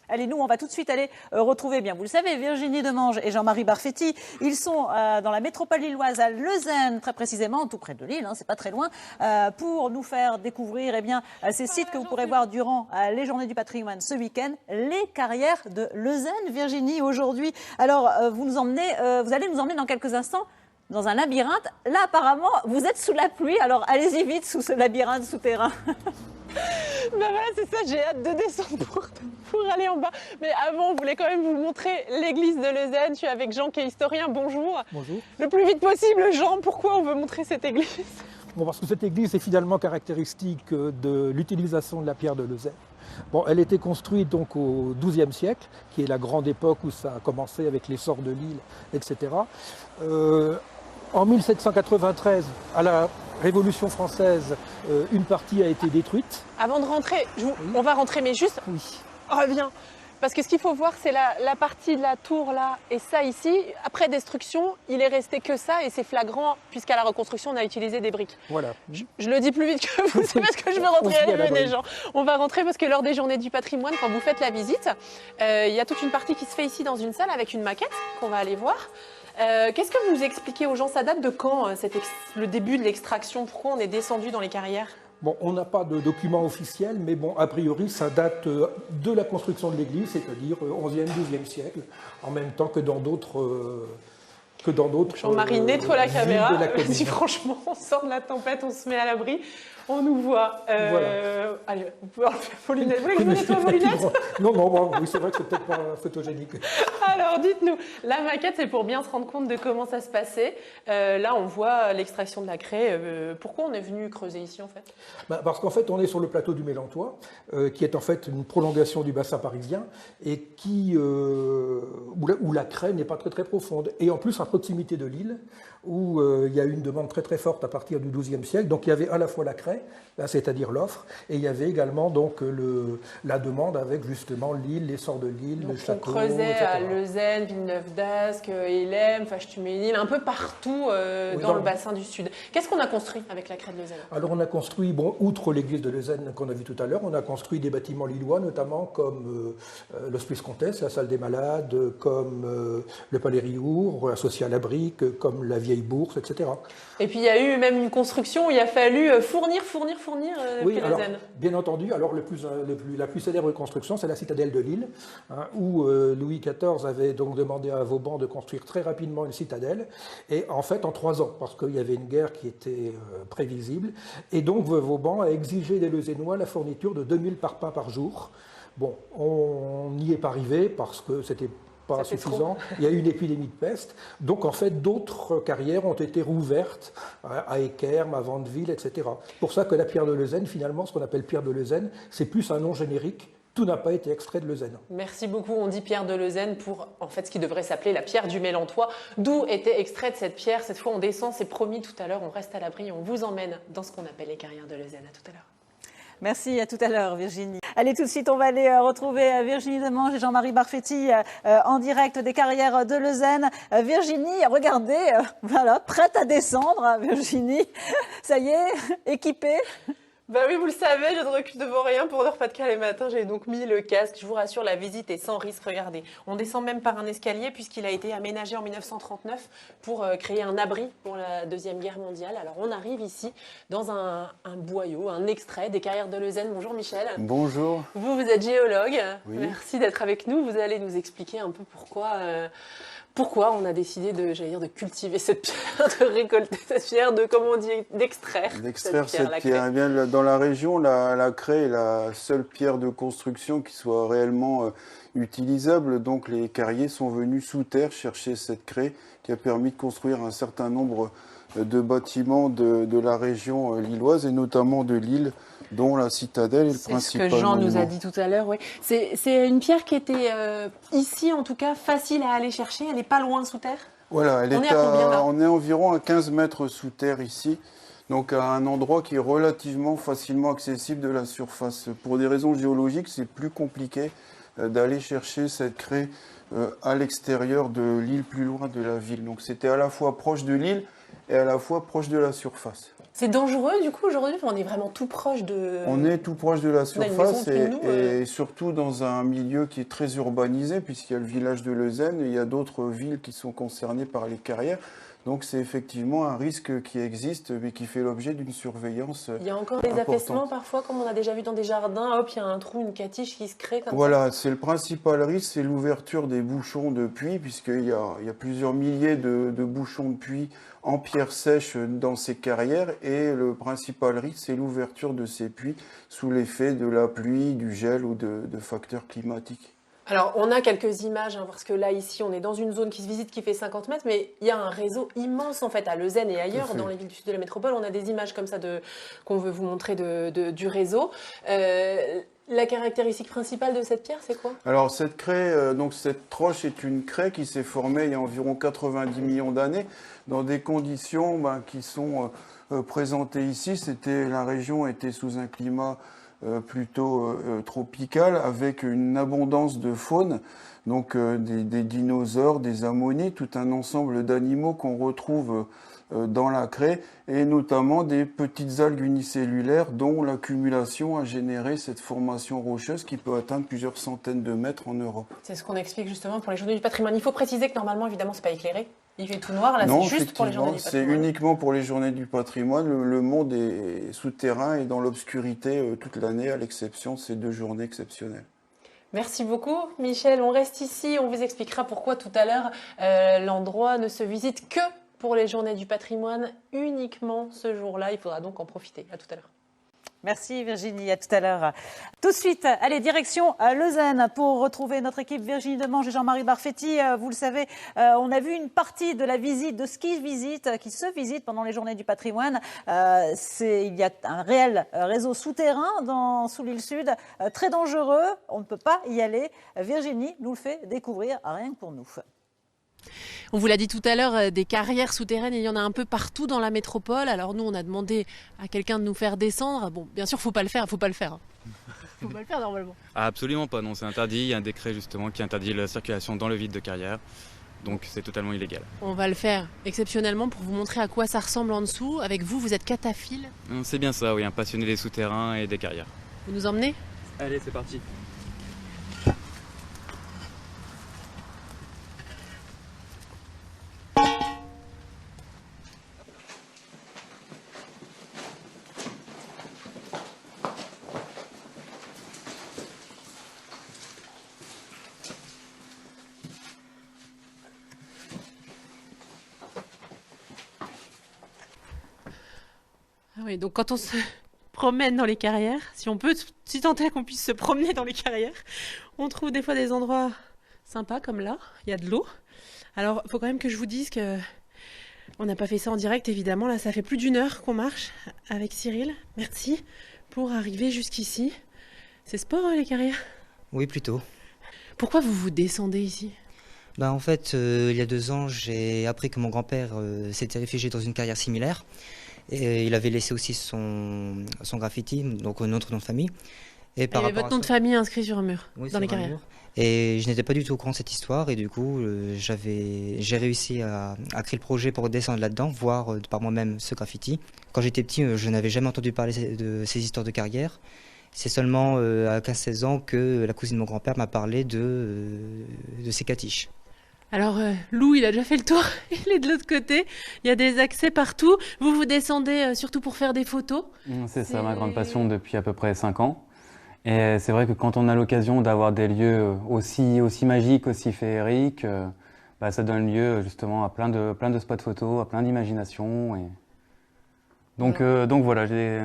Allez, nous, on va tout de suite aller retrouver, bien, vous le savez, Virginie Demange et Jean-Marie Barfetti. Ils sont dans la métropole lilloise, à Leuzen, très précisément, tout près de Lille, hein, c'est pas très loin, pour nous faire découvrir ces sites que vous pourrez voir durant les Journées du patrimoine ce week-end, les carrières de Leuzen. Virginie, aujourd'hui, alors vous allez nous emmener dans quelques instants dans un labyrinthe. Là, apparemment, vous êtes sous la pluie, alors allez-y vite sous ce labyrinthe souterrain. Ben voilà, c'est ça, j'ai hâte de descendre pour aller en bas. Mais avant, on voulait quand même vous montrer l'église de Leuzen. Je suis avec Jean qui est historien, bonjour. Bonjour. Le plus vite possible, Jean, pourquoi on veut montrer cette église? Bon, parce que cette église est finalement caractéristique de l'utilisation de la pierre de Leuzen. Bon, elle a été construite donc au XIIe siècle, qui est la grande époque où ça a commencé avec l'essor de l'île, etc. En 1793, à la Révolution française, une partie a été détruite. Avant de rentrer, on va rentrer, mais juste, reviens. Parce que ce qu'il faut voir, c'est la partie de la tour là et ça ici. Après destruction, il est resté que ça et c'est flagrant puisqu'à la reconstruction, on a utilisé des briques. Voilà. Je le dis plus vite que vous, c'est parce que je veux rentrer les gens. On va rentrer parce que lors des Journées du patrimoine, quand vous faites la visite, il y a toute une partie qui se fait ici dans une salle avec une maquette qu'on va aller voir. Qu'est-ce que vous expliquez aux gens? Ça date de quand le début de l'extraction? Pourquoi on est descendu dans les carrières? Bon, on n'a pas de document officiel, mais bon, a priori, ça date de la construction de l'église, c'est-à-dire 11e, 12e siècle, en même temps que dans d'autres Jean-Marie, nettoie la caméra. Si franchement, on sort de la tempête, on se met à l'abri, on nous voit. Voilà. Allez, vous pouvez enlever vos lunettes. Vous voulez que je nettoie vos lunettes? Non, bon, oui, c'est vrai que c'est peut-être pas photogénique. Alors, dites-nous, la maquette, c'est pour bien se rendre compte de comment ça se passait. Là, on voit l'extraction de la craie. Pourquoi on est venu creuser ici, en fait? Parce qu'en fait, on est sur le plateau du Mélantois, qui est en fait une prolongation du bassin parisien, et où la craie n'est pas très profonde. Et en plus, à proximité de l'île, où il y a eu une demande très forte à partir du XIIe siècle. Donc il y avait à la fois la craie, c'est-à-dire l'offre, et il y avait également donc la demande avec justement l'île, l'essor de l'île, le château, on creusait etc. à Leuzen, Villeneuve-d'Ascq, Hélène, Fâche-Tuménil, un peu partout dans le bassin du Sud. Qu'est-ce qu'on a construit avec la craie de Leuzen? Alors on a construit, outre l'église de Leuzen qu'on a vu tout à l'heure, on a construit des bâtiments lillois, notamment comme l'Hospice Comtesse, la salle des malades, comme le Palais Riour, associé à la Brique, comme la Vieille Bourse, etc. Et puis il y a eu même une construction où il a fallu fournir oui, alors, Leuzen. bien entendu, alors la plus célèbre construction, c'est la citadelle de Lille, hein, où Louis XIV avait donc demandé à Vauban de construire très rapidement une citadelle, et en fait en 3 ans, parce qu'il y avait une guerre qui était prévisible, et donc Vauban a exigé des Leusénois la fourniture de 2000 parpaings par jour. Bon, on n'y est pas arrivé parce que c'était pas suffisant. Il y a eu une épidémie de peste. Donc, en fait, d'autres carrières ont été rouvertes à Équermes, à Vandeville, etc. Pour ça que la pierre de Leuzen, finalement, ce qu'on appelle pierre de Leuzen, c'est plus un nom générique. Tout n'a pas été extrait de Leuzen. Merci beaucoup. On dit pierre de Leuzen pour, en fait, ce qui devrait s'appeler la pierre du Mélantois. D'où était extraite cette pierre? Cette fois, on descend, c'est promis tout à l'heure. On reste à l'abri, on vous emmène dans ce qu'on appelle les carrières de Leuzen. À tout à l'heure. Merci, à tout à l'heure Virginie. Allez, tout de suite, on va aller retrouver Virginie Demange et Jean-Marie Barfetti en direct des carrières de Leuzen. Virginie, regardez, voilà, prête à descendre, Virginie. Ça y est, équipée. Bah oui, vous le savez, je ne recule devant rien pour Nord-Pas-de-Calais matin. J'ai donc mis le casque. Je vous rassure, la visite est sans risque. Regardez, on descend même par un escalier puisqu'il a été aménagé en 1939 pour créer un abri pour la Deuxième Guerre mondiale. Alors on arrive ici dans un boyau, un extrait des carrières de Leuzen. Bonjour Michel. Bonjour. Vous êtes géologue. Oui. Merci d'être avec nous. Vous allez nous expliquer un peu pourquoi on a décidé de cultiver cette pierre, de récolter cette pierre, d'extraire cette pierre. Eh bien, dans la région, la craie est la seule pierre de construction qui soit réellement utilisable. Donc les carriers sont venus sous terre chercher cette craie qui a permis de construire un certain nombre de bâtiments de la région lilloise et notamment de Lille, dont la citadelle est le principal. C'est ce que Jean nous a dit tout à l'heure. Oui. C'est une pierre qui était ici, en tout cas, facile à aller chercher. Elle n'est pas loin sous terre. Voilà, on est environ à 15 mètres sous terre ici. Donc à un endroit qui est relativement facilement accessible de la surface. Pour des raisons géologiques, c'est plus compliqué d'aller chercher cette craie à l'extérieur de l'île, plus loin de la ville. Donc c'était à la fois proche de l'île et à la fois proche de la surface. C'est dangereux du coup aujourd'hui, on est vraiment tout proche de... On est tout proche de la On a une maison surface au-dessus de nous, et surtout dans un milieu qui est très urbanisé puisqu'il y a le village de Leuzen et il y a d'autres villes qui sont concernées par les carrières. Donc c'est effectivement un risque qui existe mais qui fait l'objet d'une surveillance Il y a encore des importante. affaissements parfois, comme on a déjà vu dans des jardins, hop, il y a un trou, une catiche qui se crée comme ça. Voilà, c'est le principal risque, c'est l'ouverture des bouchons de puits, puisqu'il y a plusieurs milliers de bouchons de puits en pierre sèche dans ces carrières, et le principal risque, c'est l'ouverture de ces puits sous l'effet de la pluie, du gel ou de facteurs climatiques. Alors, on a quelques images, hein, parce que là, ici, on est dans une zone qui se visite qui fait 50 mètres, mais il y a un réseau immense, en fait, à Leuzen et ailleurs, dans les villes du sud de la métropole. On a des images comme ça qu'on veut vous montrer du réseau. La caractéristique principale de cette pierre, c'est quoi? Alors, cette craie, donc cette roche est une craie qui s'est formée il y a environ 90 millions d'années, dans des conditions qui sont présentées ici. La région était sous un climat plutôt tropicale, avec une abondance de faune, donc des dinosaures, des ammonites, tout un ensemble d'animaux qu'on retrouve dans la craie, et notamment des petites algues unicellulaires dont l'accumulation a généré cette formation rocheuse qui peut atteindre plusieurs centaines de mètres en Europe. C'est ce qu'on explique justement pour les journées du patrimoine. Il faut préciser que normalement, évidemment, c'est pas éclairé. Il fait tout noir, là, Non, c'est juste pour les journées du c'est patrimoine. uniquement pour les journées du patrimoine. Le monde est souterrain et dans l'obscurité toute l'année, à l'exception de ces 2 journées exceptionnelles. Merci beaucoup, Michel. On reste ici, on vous expliquera pourquoi tout à l'heure l'endroit ne se visite que pour les journées du patrimoine, uniquement ce jour-là. Il faudra donc en profiter. À tout à l'heure. Merci Virginie, à tout à l'heure. Tout de suite, allez, direction Leuzen pour retrouver notre équipe Virginie Demange et Jean-Marie Barfetti. Vous le savez, on a vu une partie de la visite, de ce qui se visite pendant les journées du patrimoine. Il y a un réel réseau souterrain sous l'île Sud, très dangereux, on ne peut pas y aller. Virginie nous le fait découvrir rien que pour nous. On vous l'a dit tout à l'heure, des carrières souterraines, il y en a un peu partout dans la métropole. Alors nous, on a demandé à quelqu'un de nous faire descendre. Bon, bien sûr, faut pas le faire. Faut pas le faire normalement. Ah, absolument pas, non, c'est interdit. Il y a un décret justement qui interdit la circulation dans le vide de carrière. Donc c'est totalement illégal. On va le faire exceptionnellement pour vous montrer à quoi ça ressemble en dessous. Avec vous, vous êtes cataphile. C'est bien ça, oui, un passionné des souterrains et des carrières. Vous nous emmenez? Allez, c'est parti. Ah oui, donc quand on se promène dans les carrières, si tant est qu'on puisse se promener dans les carrières, on trouve des fois des endroits sympas comme là, il y a de l'eau. Alors, il faut quand même que je vous dise que on n'a pas fait ça en direct, évidemment. Là, ça fait plus d'1 heure qu'on marche avec Cyril. Merci pour arriver jusqu'ici. C'est sport, les carrières? Oui, plutôt. Pourquoi vous descendez ici? En fait, il y a 2 ans, j'ai appris que mon grand-père s'était réfugié dans une carrière similaire. Et il avait laissé aussi son graffiti, donc notre nom de famille. Et il y avait votre nom de famille inscrit sur un mur, oui, dans les sur un carrières. mur. Et je n'étais pas du tout au courant de cette histoire. Et du coup, j'ai réussi à créer le projet pour descendre là-dedans, voir par moi-même ce graffiti. Quand j'étais petit, je n'avais jamais entendu parler de ces histoires de carrière. C'est seulement à 15-16 ans que la cousine de mon grand-père m'a parlé de ces catiches. Alors, Lou, il a déjà fait le tour, il est de l'autre côté, il y a des accès partout. Vous descendez surtout pour faire des photos? C'est ça ma grande passion depuis à peu près 5 ans. Et c'est vrai que quand on a l'occasion d'avoir des lieux aussi magiques, aussi féeriques, ça donne lieu justement à plein de spots photos, à plein d'imagination. Et... Donc voilà, j'ai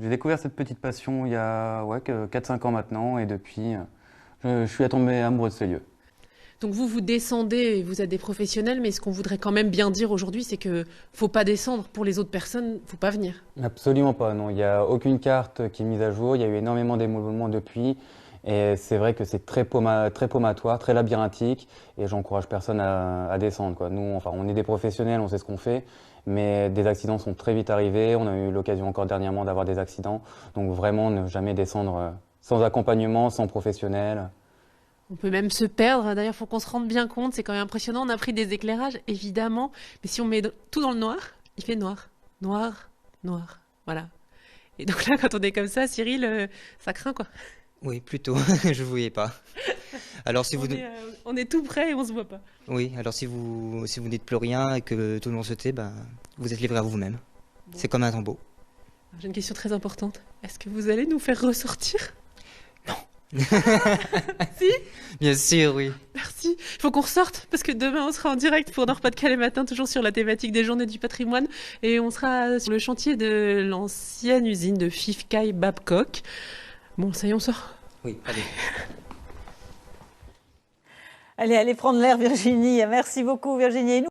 découvert cette petite passion il y a 4-5 ans maintenant, et depuis, je suis tombé amoureux de ces lieux. Donc vous descendez, vous êtes des professionnels, mais ce qu'on voudrait quand même bien dire aujourd'hui, c'est que faut pas descendre. Pour les autres personnes, faut pas venir. Absolument pas, non. Il n'y a aucune carte qui est mise à jour. Il y a eu énormément d'émoulements depuis. Et c'est vrai que c'est très paumatoire, très labyrinthique. Et j'encourage personne à descendre, quoi. Nous, on est des professionnels, on sait ce qu'on fait. Mais des accidents sont très vite arrivés. On a eu l'occasion encore dernièrement d'avoir des accidents. Donc vraiment, ne jamais descendre sans accompagnement, sans professionnel. On peut même se perdre. D'ailleurs, il faut qu'on se rende bien compte. C'est quand même impressionnant. On a pris des éclairages, évidemment. Mais si on met tout dans le noir, il fait noir, noir, noir. Voilà. Et donc là, quand on est comme ça, Cyril, ça craint quoi. Oui, plutôt. Je ne voyais pas. Alors si vous... On est tout près et on se voit pas. Oui, alors si vous ne dites plus rien et que tout le monde se tait, ben, vous êtes livré à vous-même. C'est comme un tombeau. J'ai une question très importante. Est-ce que vous allez nous faire ressortir? Si? Bien sûr, oui. Merci. Il faut qu'on ressorte parce que demain on sera en direct pour Nord-Pas-de-Calais matin, toujours sur la thématique des Journées du patrimoine. Et on sera sur le chantier de l'ancienne usine de Fifkai Babcock. Bon, ça y est, on sort. Oui, allez. Allez prendre l'air, Virginie. Merci beaucoup, Virginie. Et nous